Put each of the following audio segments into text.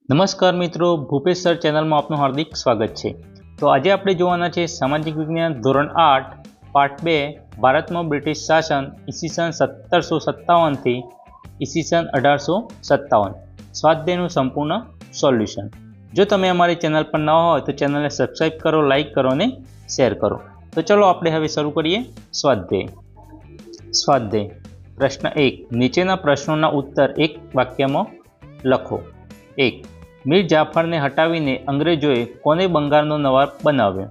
નમસ્કાર મિત્રો, ભૂપેશ સર ચેનલમાં આપનું હાર્દિક સ્વાગત છે। તો આજે આપણે જોવાના છે સામાજિક વિજ્ઞાન ધોરણ 8 પાર્ટ 2 ભારતમાં બ્રિટિશ શાસન ઈસવીસન 1757 થી ઈસવીસન 1857 સ્વાધ્યાયનું સંપૂર્ણ સોલ્યુશન। જો તમે અમારી ચેનલ પર નવા હોય તો ચેનલને સબસ્ક્રાઇબ કરો, લાઇક કરો અને શેર કરો। તો ચલો આપણે હવે શરૂ કરીએ સ્વાધ્યાય। પ્રશ્ન 1, નીચેના પ્રશ્નોના ઉત્તર એક વાક્યમાં લખો। 1, મીર જાફરને હટાવીને અંગ્રેજોએ કોને બંગાળનો નવાબ બનાવ્યો?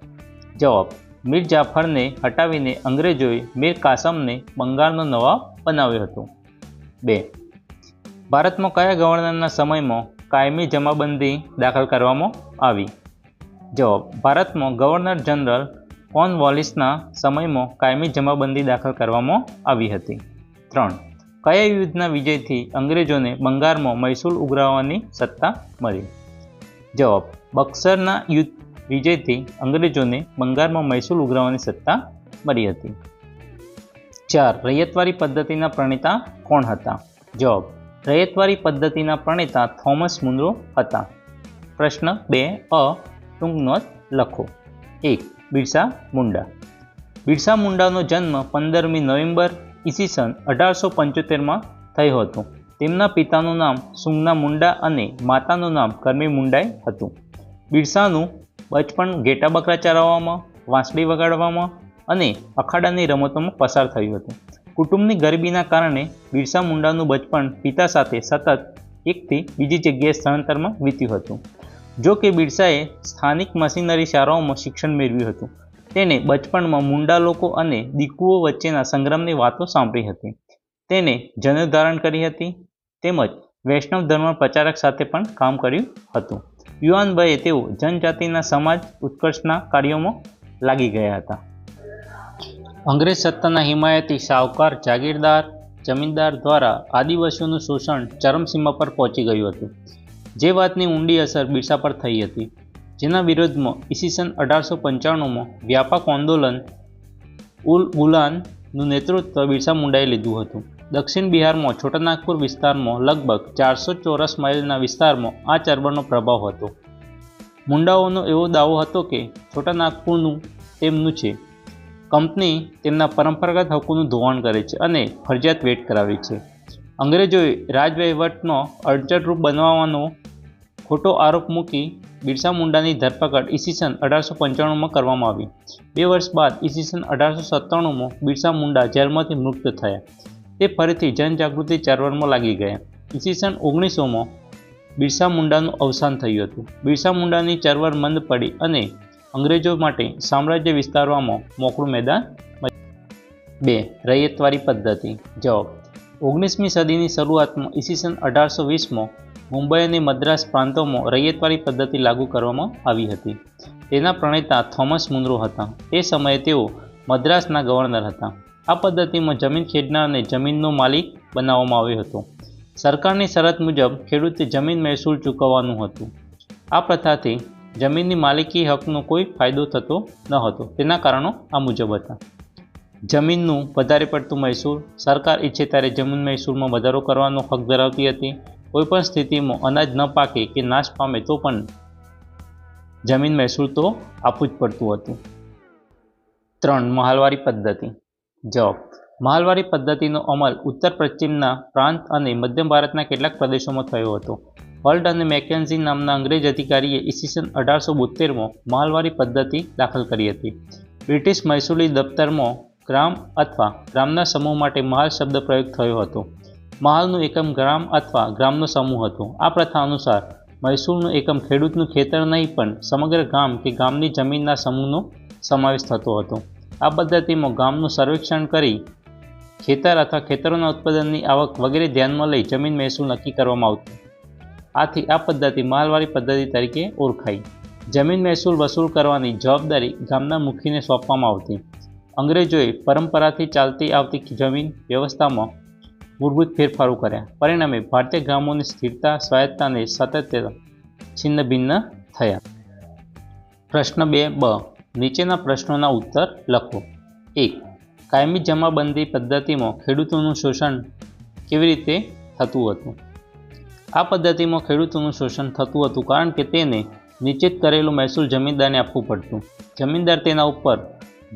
જવાબ, મીર જાફરને હટાવીને અંગ્રેજોએ મીર કાસમને બંગાળનો નવાબ બનાવ્યો હતો। 2, ભારતમાં કયા ગવર્નરના સમયમાં કાયમી જમાબંધી દાખલ કરવામાં આવી? જવાબ, ભારતમાં ગવર્નર જનરલ કોર્નવાલિસના સમયમાં કાયમી જમાબંધી દાખલ કરવામાં આવી હતી। 3, કયા યુદ્ધના વિજયથી અંગ્રેજોને બંગાળમાં મહેસૂલ ઉઘરાવવાની સત્તા મળી? જવાબ, બક્સરના યુદ્ધ વિજયથી અંગ્રેજોને બંગાળમાં મહેસૂલ ઉઘરાવવાની સત્તા મળી હતી। 4, રૈયતવારી પદ્ધતિના પ્રણેતા કોણ હતા? જવાબ, રૈયતવારી પદ્ધતિના પ્રણેતા થોમસ મુનરો હતા। પ્રશ્ન 2 ટૂંક નોંધ લખો। 1, બિરસા મુંડા। બિરસા મુંડાનો જન્મ 15મી નવેમ્બર ઈસવીસન 1875માં થયો હતો। તેમના પિતાનું નામ સુંગના મુંડા અને માતાનું નામ કરમી મુંડાઈ હતું। બિરસાનું બચપણ ઘેટા બકરા ચરાવવામાં, વાંસળી વગાડવામાં અને અખાડાની રમતોમાં પસાર થયું હતું। કુટુંબની ગરીબીના કારણે બિરસા મુંડાનું બચપણ પિતા સાથે સતત એકથી બીજી જગ્યાએ સ્થળાંતરમાં વીત્યું હતું। જો કે બિરસાએ સ્થાનિક મશીનરી શાળાઓમાં શિક્ષણ મેળવ્યું હતું। તેણે બચપણમાં મુંડા લોકો અને દીકુઓ વચ્ચેના સંગ્રામની વાતો સાંભળી હતી। તેને જનેઉ ધારણ કરી હતી તેમજ વૈષ્ણવ ધર્મ પ્રચારક સાથે પણ કામ કર્યું હતું। યુવાન વયે તેઓ જનજાતિના સમાજ ઉત્કર્ષના કાર્યોમાં લાગી ગયા હતા। અંગ્રેજ સત્તાના હિમાયતી શાહુકાર, જાગીરદાર, જમીનદાર દ્વારા આદિવાસીઓનું શોષણ ચરમસીમા પર પહોંચી ગયું હતું। જે વાતની ઊંડી અસર બિરસા પર થઈ હતી, જેના વિરોધમાં ઈસવીસન 1895માં વ્યાપક આંદોલન ઉલ ગુલાનનું નેતૃત્વ બિરસા મુંડાએ લીધું હતું। દક્ષિણ બિહારમાં છોટાનાગપુર વિસ્તારમાં લગભગ 400 ચોરસ માઇલના વિસ્તારમાં આ ચળવળનો પ્રભાવ હતો। મુંડાઓનો એવો દાવો હતો કે છોટાનાગપુરનું તેમનું છે। કંપની તેમના પરંપરાગત હકોનું ધોવાણ કરે છે અને ફરજિયાત વેટ કરાવે છે। અંગ્રેજોએ રાજવહીવટનો અડચણરૂપ બનાવવાનો ખોટો આરોપ મૂકી બિરસા મુંડાની ધરપકડ ઈસવીસન 1895માં કરવામાં આવી। 2 વર્ષ બાદ ઈસવીસન 1897માં બિરસા મુંડા જેલમાંથી મુક્ત થયા। તે ફરીથી જનજાગૃતિ ચળવળમાં લાગી ગયા। ઈસવીસન 1900માં બિરસા મુંડાનું અવસાન થયું હતું। બિરસા મુંડાની ચળવળ મંદ પડી અને અંગ્રેજો માટે સામ્રાજ્ય વિસ્તારવામાં મોકળું મેદાન મળ્યું। 2, રૈયતવારી પદ્ધતિ। જવાબ, 19મી સદીની શરૂઆતમાં ઈસવીસન 1820માં મુંબઈ અને મદ્રાસ પ્રાંતોમાં રૈયતવારી પદ્ધતિ લાગુ કરવામાં આવી હતી। તેના પ્રણેતા થોમસ મુનરો હતા। તે સમયે તેઓ મદ્રાસના ગવર્નર હતા। આ પદ્ધતિમાં જમીન ખેડનારને જમીનનો માલિક બનાવવામાં આવ્યો હતો। સરકારની શરત મુજબ ખેડૂતે જમીન મહેસૂલ ચૂકવવાનું હતું। આ પ્રથાથી જમીનની માલિકી હકનો કોઈ ફાયદો થતો ન હતો। તેના કારણો આ મુજબ હતા: જમીનનું વધારે પડતું મહેસૂલ, સરકાર ઈચ્છે ત્યારે જમીન મહેસૂલમાં વધારો કરવાનો હક ધરાવતી હતી। કોઈપણ સ્થિતિમાં અનાજ ન પાકે કે નાશ પામે તો પણ જમીન મહેસૂલ તો આપવું જ પડતું હતું। 3, મહાલવારી પદ્ધતિ। જવાબ, મહાલવારી પદ્ધતિનો અમલ ઉત્તર પશ્ચિમના પ્રાંત અને મધ્ય ભારતના કેટલાક પ્રદેશોમાં થયો હતો। હોલ્ટ અને મેકેન્ઝી નામના અંગ્રેજ અધિકારીએ ઈસવીસન 1872માં મહાલવારી પદ્ધતિ દાખલ કરી હતી। બ્રિટિશ મહેસૂલી દફતરમાં ગ્રામ અથવા ગ્રામના સમૂહ માટે મહાલ શબ્દ પ્રયોગ થયો હતો। મહાલનું એકમ ગ્રામ અથવા ગ્રામનો સમૂહ હતો। આ પ્રથા અનુસાર મહેસૂલનું એકમ ખેડૂતનું ખેતર નહીં પણ સમગ્ર ગામ કે ગામની જમીનના સમૂહનો સમાવેશ થતો હતો। આ પદ્ધતિમાં ગામનું સર્વેક્ષણ કરી ખેતર અથવા ખેતરોના ઉત્પાદનની આવક વગેરે ધ્યાનમાં લઈ જમીન મહેસૂલ નક્કી કરવામાં આવતું। આથી આ પદ્ધતિ મહાલવારી પદ્ધતિ તરીકે ઓળખાઈ। જમીન મહેસૂલ વસૂલ કરવાની જવાબદારી ગામના મુખીને સોંપવામાં આવતી। અંગ્રેજોએ પરંપરાથી ચાલતી આવતી જમીન વ્યવસ્થામાં મૂળભૂત ફેરફારો કર્યા। પરિણામે ભારતીય ગામોની સ્થિરતા, સ્વાયત્તતા અને સાતત્યતા છિન્ન ભિન્ન થયા। પ્રશ્ન 2 બ, નીચેના પ્રશ્નોના ઉત્તર લખો। 1, કાયમી જમાબંધી પદ્ધતિમાં ખેડૂતોનું શોષણ કેવી રીતે થતું હતું? આ પદ્ધતિમાં ખેડૂતોનું શોષણ થતું હતું, કારણ કે તેને નિશ્ચિત કરેલું મહેસૂલ જમીનદારને આપવું પડતું. જમીનદાર તેના ઉપર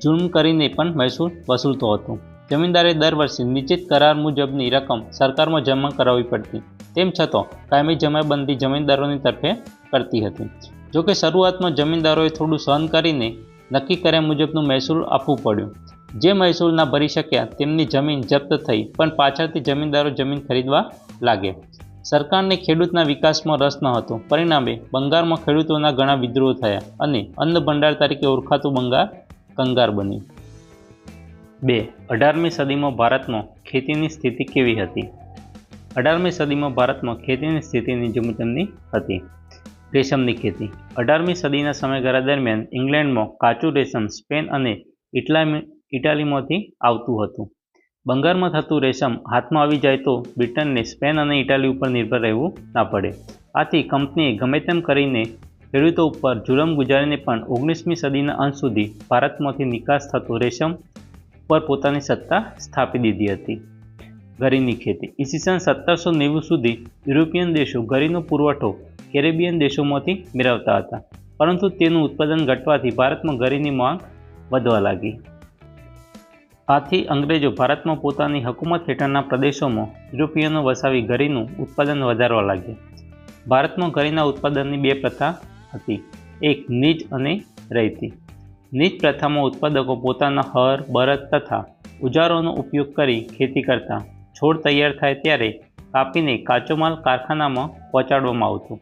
જુલ્મ કરીને પણ મહેસૂલ વસૂલતો હતો. જમીનદારે દર વર્ષે નિશ્ચિત કરાર મુજબની રકમ સરકારમાં જમા કરાવવી પડતી. તેમ છતાં કાયમી જમાબંધી જમીનદારોની તરફે કરતી હતી. જોકે શરૂઆતમાં જમીનદારોએ થોડું સહન કરીને નક્કી કર્યા મુજબનું મહેસૂલ આપવું પડ્યું. જે મહેસૂલ ના ભરી શક્યા તેમની જમીન જપ્ત થઈ, પણ પાછળથી જમીનદારો જમીન ખરીદવા લાગ્યા. સરકારને ખેડૂતના વિકાસમાં રસ ન હતો. પરિણામે બંગાળમાં ખેડૂતોના ઘણા વિદ્રોહ થયા અને અન્ન ભંડાર તરીકે ઓળખાતું બંગાળ કંગાર બન્યું. 2. 18મી સદીમાં ભારતમાં ખેતીની સ્થિતિ કેવી હતી? 18મી સદીમાં ભારતમાં ખેતીની સ્થિતિ નીચે મુજબની હતી. રેશમની ખેતી. 18મી સદીના સમયગાળા દરમિયાન ઇંગ્લેન્ડમાં કાચું રેશમ સ્પેન અને ઇટાલીમાંથી આવતું હતું. બંગાળમાં થતું રેશમ હાથમાં આવી જાય તો બ્રિટનને સ્પેન અને ઇટાલી ઉપર નિર્ભર રહેવું ના પડે. આથી કંપનીએ ગમે તેમ કરીને ખેડૂતો ઉપર જુલમ ગુજારીને પણ 19મી સદીના અંત સુધી ભારતમાંથી નિકાસ થતો રેશમ પર પોતાની સત્તા સ્થાપી દીધી હતી. ગરીની ખેતી. ઈસવીસન 1790 સુધી યુરોપિયન દેશો ગરીનો પુરવઠો કેરેબિયન દેશોમાંથી મેળવતા હતા, પરંતુ તેનું ઉત્પાદન ઘટવાથી ભારતમાં ગરીની માંગ વધવા લાગી. આથી અંગ્રેજો ભારતમાં પોતાની હકૂમત હેઠળના પ્રદેશોમાં યુરોપિયનો વસાવી ગરીનું ઉત્પાદન વધારવા લાગ્યા. ભારતમાં ગરીના ઉત્પાદનની 2 પ્રથા હતી. એક નીજ અને રૈતી. નીજ પ્રથામાં ઉત્પાદકો પોતાના હળ, બળદ તથા ઓજારોનો ઉપયોગ કરી ખેતી કરતા. છોડ તૈયાર થાય ત્યારે કાપીને કાચો માલ કારખાનામાં પહોંચાડવામાં આવતો.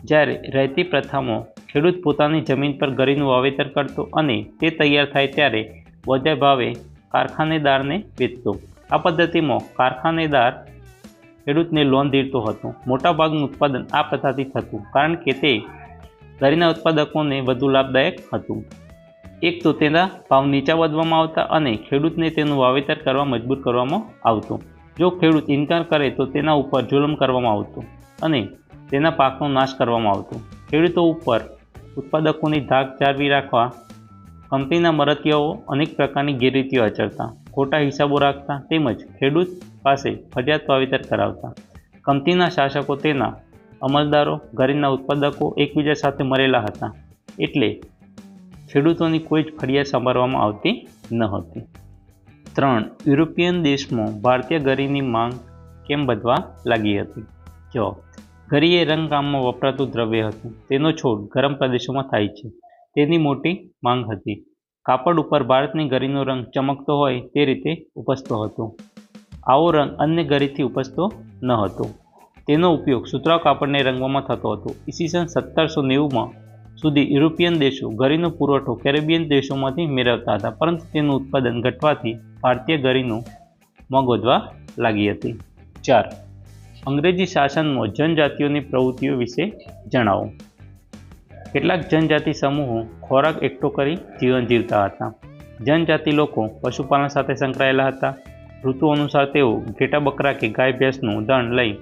જ્યારે રૈતી પ્રથામાં ખેડૂત પોતાની જમીન પર ગરીનું વાવેતર કરતો અને તે તૈયાર થાય ત્યારે બજાર ભાવે કારખાનેદારને વેચતો. આ પદ્ધતિમાં કારખાનેદાર ખેડૂતને લોન દીધો હતો. મોટાભાગનું ઉત્પાદન આ પ્રથાથી થતું, કારણ કે તે ગરીના ઉત્પાદકોને વધુ લાભદાયક હતું. એક તો તેના ભાવ નીચા વધવામાં આવતા અને ખેડૂતને તેનું વાવેતર કરવા મજબૂર કરવામાં આવતો. જો ખેડૂત ઇનકાર કરે તો તેના ઉપર જુલમ કરવામાં આવતો અને તેના પાકનો નાશ કરવામાં આવતો. ખેડૂતો ઉપર ઉત્પાદકોની ધાક જાળવી રાખવા કંપનીના મળતિયાઓ અનેક પ્રકારની ગેરરીતિઓ આચરતા, ખોટા હિસાબો રાખતા તેમજ ખેડૂત પાસે ફરિયાદ વાવેતર કરાવતા. કંપનીના શાસકો, તેના અમલદારો, ગરીના ઉત્પાદકો એકબીજા સાથે મળેલા હતા, એટલે ખેડૂતોની કોઈ જ ફરિયાદ સાંભળવામાં આવતી ન હતી. 3. યુરોપિયન દેશમાં ભારતીય ગરીની માંગ કેમ વધવા લાગી હતી? જવાબ. ગરી એ રંગકામમાં વપરાતું દ્રવ્ય હતું. તેનો છોડ ગરમ પ્રદેશોમાં થાય છે. તેની મોટી માંગ હતી. કાપડ ઉપર ભારતની ગરીનો રંગ ચમકતો હોય તે રીતે ઉપસતો હતો. આવો રંગ અન્ય ગરીથી ઉપસતો ન હતો. તેનો ઉપયોગ સુતરાઉ કાપડને રંગવામાં થતો હતો. ઈસવીસન 1790માં સુધી યુરોપિયન દેશો ગરીનો પુરવઠો કેરેબિયન દેશોમાંથી મેળવતા હતા, પરંતુ તેનું ઉત્પાદન ઘટવાથી ભારતીય ગરીનું માંગ વધવા લાગી હતી. 4. અંગ્રેજી શાસનમાં જનજાતિઓની પ્રવૃત્તિઓ વિશે જણાવો. કેટલાક જનજાતિ સમૂહો ખોરાક એકઠો કરી જીવન જીવતા હતા. જનજાતિ લોકો પશુપાલન સાથે સંકળાયેલા હતા. ઋતુ અનુસાર તેઓ ઘેટા બકરા કે ગાય ભેંસનું દંડ લઈ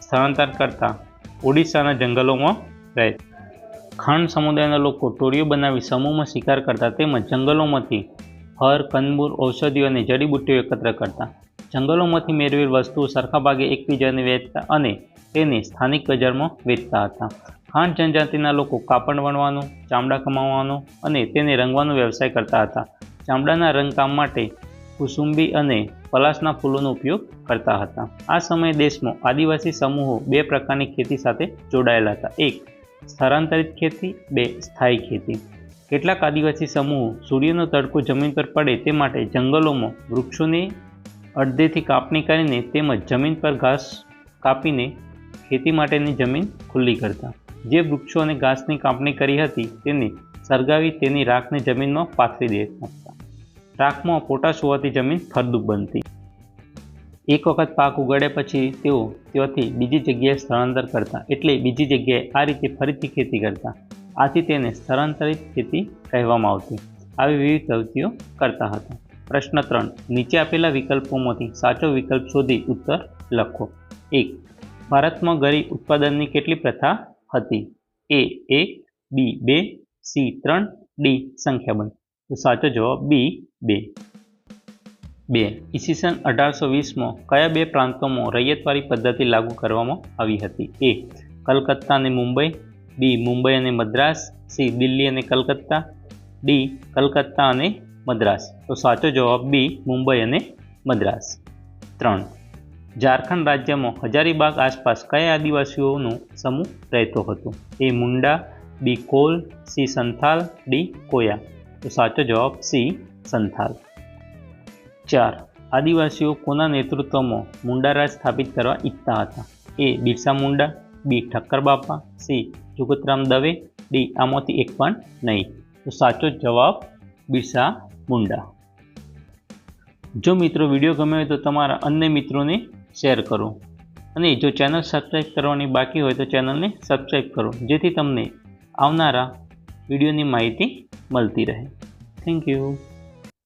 સ્થળાંતર કરતા ઓડિશાના જંગલોમાં રહે. ખાંડ સમુદાયના લોકો ટોળીઓ બનાવી સમૂહમાં શિકાર કરતા તેમજ જંગલોમાંથી ફળ, કંદમૂળ, ઔષધિઓ અને જડીબુટ્ટીઓ એકત્ર કરતા. જંગલોમાંથી મેળવેલ વસ્તુઓ સરખા ભાગે એકબીજાને વેચતા અને તેને સ્થાનિક બજારમાં વેચતા હતા. ખાંડ જનજાતિના લોકો કાપડ વણવાનો, ચામડા કમાવાનો અને તેને રંગવાનો વ્યવસાય કરતા હતા. ચામડાના રંગકામ માટે કુસુંબી અને પલાસના ફૂલોનો ઉપયોગ કરતા હતા. આ સમયે દેશમાં આદિવાસી સમૂહો 2 પ્રકારની ખેતી સાથે જોડાયેલા હતા. 1. સ્થળાંતરિત ખેતી. 2. સ્થાયી ખેતી. કેટલાક આદિવાસી સમૂહો સૂર્યનો તડકો જમીન પર પડે તે માટે જંગલોમાં વૃક્ષોની અડધેથી કાપણી કરીને તેમજ જમીન પર ઘાસ કાપીને ખેતી માટેની જમીન ખુલ્લી કરતા. જે વૃક્ષો અને ઘાસની કાપણી કરી હતી તેને સળગાવી તેની રાખને જમીનમાં પાથરી દેતા. રાખમાં પોટાશ હોવાથી જમીન ફળદ્રુપ બનતી. એક વખત પાક ઉગાડ્યા પછી તેઓ ત્યાંથી બીજી જગ્યાએ સ્થળાંતર કરતા, એટલે બીજી જગ્યાએ આ રીતે ફરીથી ખેતી કરતા. આથી તેને સ્થળાંતરિત ખેતી કહેવામાં આવતી. આવી વિવિધ પ્રવૃત્તિઓ કરતા હતા. પ્રશ્ન 3. નીચે આપેલા વિકલ્પોમાંથી સાચો વિકલ્પ શોધી ઉત્તર લખો. 1. ભારતમાં ગરી ઉત્પાદનની કેટલી પ્રથા હતી? A 1, B 2, C 3, D સંખ્યાબંધ. તો સાચો જવાબ B 2. 2. ઈસવીસન 1820માં કયા બે પ્રાંતોમાં રૈયતવારી પદ્ધતિ લાગુ કરવામાં આવી હતી? એ. કલકત્તા અને મુંબઈ, બી. મુંબઈ અને મદ્રાસ, સી. દિલ્હી અને કલકત્તા, ડી. કલકત્તા અને મદ્રાસ. તો સાચો જવાબ બી. મુંબઈ અને મદ્રાસ. 3. ઝારખંડ રાજ્યમાં હજારીબાગ આસપાસ કયા આદિવાસીઓનો સમૂહ રહેતો હતો? A. Munda, B. Kol, C. Santhal, D. Koya. તો સાચો જવાબ સી. સંથાલ. 4. આદિવાસીઓ કોના નેતૃત્વમાં મુંડા રાજ સ્થાપિત કરવા ઈચ્છતા હતા? એ. બિરસા મુંડા, બી. ઠક્કર બાપા, સી. જુગતરામ દવે, ડી. આમાંથી એક પણ નહીં. તો સાચો જવાબ બિરસા મુંડા. જો મિત્રો વિડીયો ગમ્યો હોય તો તમારા અન્ય મિત્રોને શેર કરો અને જો ચેનલ સબસ્ક્રાઈબ કરવાની બાકી હોય તો ચેનલને સબસ્ક્રાઈબ કરો જેથી તમને આવનારા વિડીયોની માહિતી મળતી રહે. Thank you.